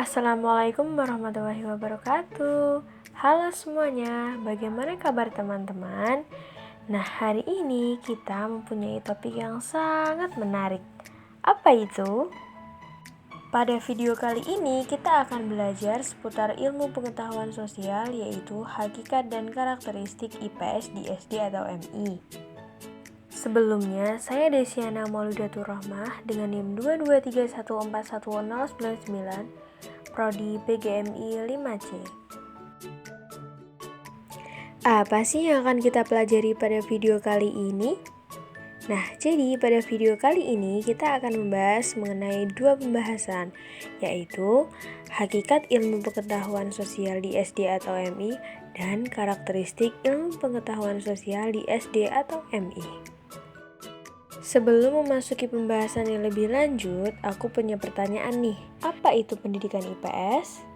Assalamualaikum warahmatullahi wabarakatuh. Halo semuanya, bagaimana kabar teman-teman? Nah, hari ini kita mempunyai topik yang sangat menarik. Apa itu? Pada video kali ini kita akan belajar seputar ilmu pengetahuan sosial, yaitu hakikat dan karakteristik IPS di SD atau MI. Sebelumnya, saya Desiana Maulidatur Rahmah dengan NIM 223141099, Prodi PGMI 5C. Apa sih yang akan kita pelajari pada video kali ini? Nah, jadi pada video kali ini kita akan membahas mengenai dua pembahasan, yaitu hakikat ilmu pengetahuan sosial di SD atau MI dan karakteristik ilmu pengetahuan sosial di SD atau MI. Sebelum memasuki pembahasan yang lebih lanjut, aku punya pertanyaan nih. Apa itu pendidikan IPS?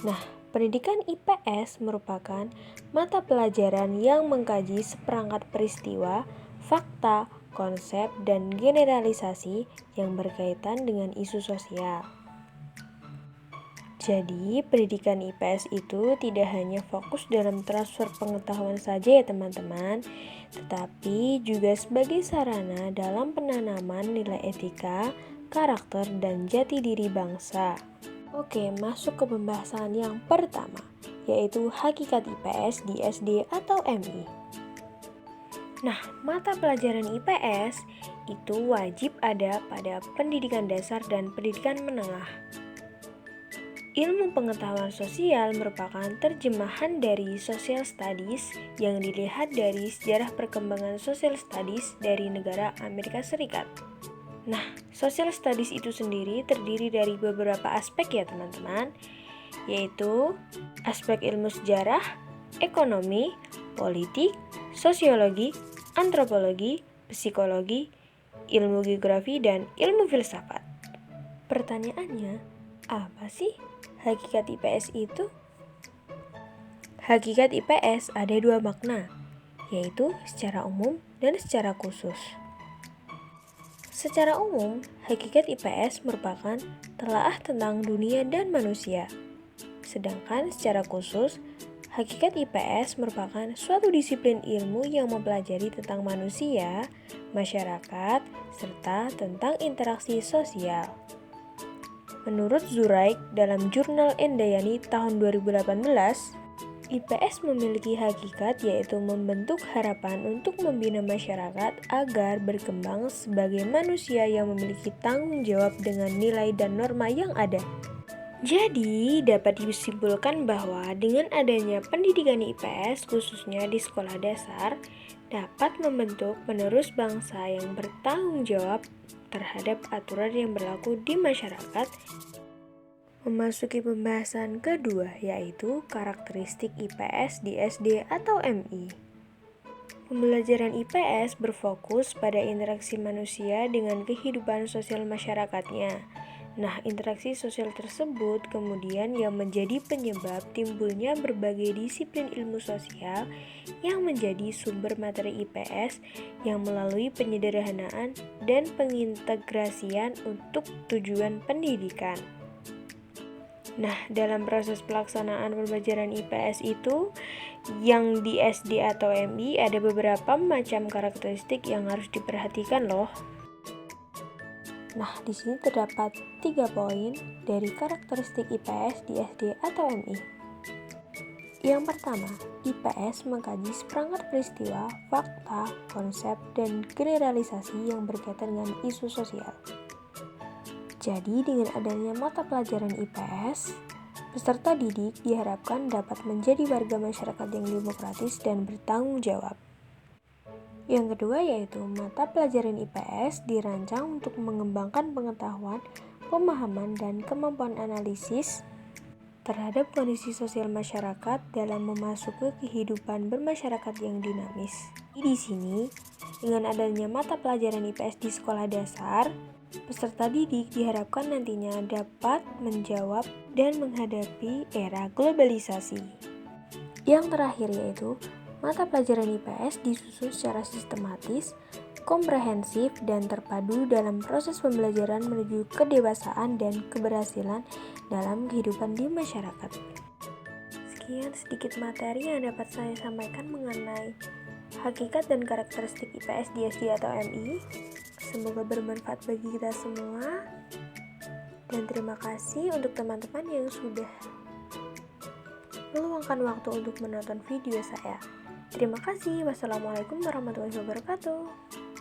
Nah, pendidikan IPS merupakan mata pelajaran yang mengkaji seperangkat peristiwa, fakta, konsep, dan generalisasi yang berkaitan dengan isu sosial. Jadi, pendidikan IPS itu tidak hanya fokus dalam transfer pengetahuan saja ya teman-teman, tetapi juga sebagai sarana dalam penanaman nilai etika, karakter, dan jati diri bangsa. Oke, masuk ke pembahasan yang pertama, yaitu hakikat IPS di SD atau MI. Nah, mata pelajaran IPS itu wajib ada pada pendidikan dasar dan pendidikan menengah. Ilmu pengetahuan sosial merupakan terjemahan dari social studies yang dilihat dari sejarah perkembangan social studies dari negara Amerika Serikat. Nah, social studies itu sendiri terdiri dari beberapa aspek ya teman-teman, yaitu aspek ilmu sejarah, ekonomi, politik, sosiologi, antropologi, psikologi, ilmu geografi, dan ilmu filsafat. Pertanyaannya, apa sih hakikat IPS itu? Hakikat IPS ada dua makna, yaitu secara umum dan secara khusus. Secara umum, hakikat IPS merupakan telaah tentang dunia dan manusia. Sedangkan secara khusus, hakikat IPS merupakan suatu disiplin ilmu yang mempelajari tentang manusia, masyarakat, serta tentang interaksi sosial. Menurut Zuraik dalam jurnal Endayani tahun 2018, IPS memiliki hakikat yaitu membentuk harapan untuk membina masyarakat agar berkembang sebagai manusia yang memiliki tanggung jawab dengan nilai dan norma yang ada. Jadi, dapat disimpulkan bahwa dengan adanya pendidikan IPS khususnya di sekolah dasar dapat membentuk penerus bangsa yang bertanggung jawab terhadap aturan yang berlaku di masyarakat. Memasuki pembahasan kedua, yaitu karakteristik IPS di SD atau MI. Pembelajaran IPS berfokus pada interaksi manusia dengan kehidupan sosial masyarakatnya. Nah, interaksi sosial tersebut kemudian yang menjadi penyebab timbulnya berbagai disiplin ilmu sosial yang menjadi sumber materi IPS yang melalui penyederhanaan dan pengintegrasian untuk tujuan pendidikan. Nah, dalam proses pelaksanaan pembelajaran IPS itu, yang di SD atau MI ada beberapa macam karakteristik yang harus diperhatikan loh. Nah, di sini terdapat 3 poin dari karakteristik IPS di SD atau MI. Yang pertama, IPS mengkaji seperangkat peristiwa, fakta, konsep, dan generalisasi yang berkaitan dengan isu sosial. Jadi, dengan adanya mata pelajaran IPS, peserta didik diharapkan dapat menjadi warga masyarakat yang demokratis dan bertanggung jawab. Yang kedua yaitu mata pelajaran IPS dirancang untuk mengembangkan pengetahuan, pemahaman, dan kemampuan analisis terhadap kondisi sosial masyarakat dalam memasuki kehidupan bermasyarakat yang dinamis. Di sini, dengan adanya mata pelajaran IPS di sekolah dasar, peserta didik diharapkan nantinya dapat menjawab dan menghadapi era globalisasi. Yang terakhir yaitu mata pelajaran IPS disusun secara sistematis komprehensif, dan terpadu dalam proses pembelajaran menuju kedewasaan dan keberhasilan dalam kehidupan di masyarakat. Sekian sedikit materi yang dapat saya sampaikan mengenai hakikat dan karakteristik IPS di SD atau MI. Semoga bermanfaat bagi kita semua. Dan terima kasih untuk teman-teman yang sudah meluangkan waktu untuk menonton video saya. Terima kasih. Wassalamualaikum warahmatullahi wabarakatuh.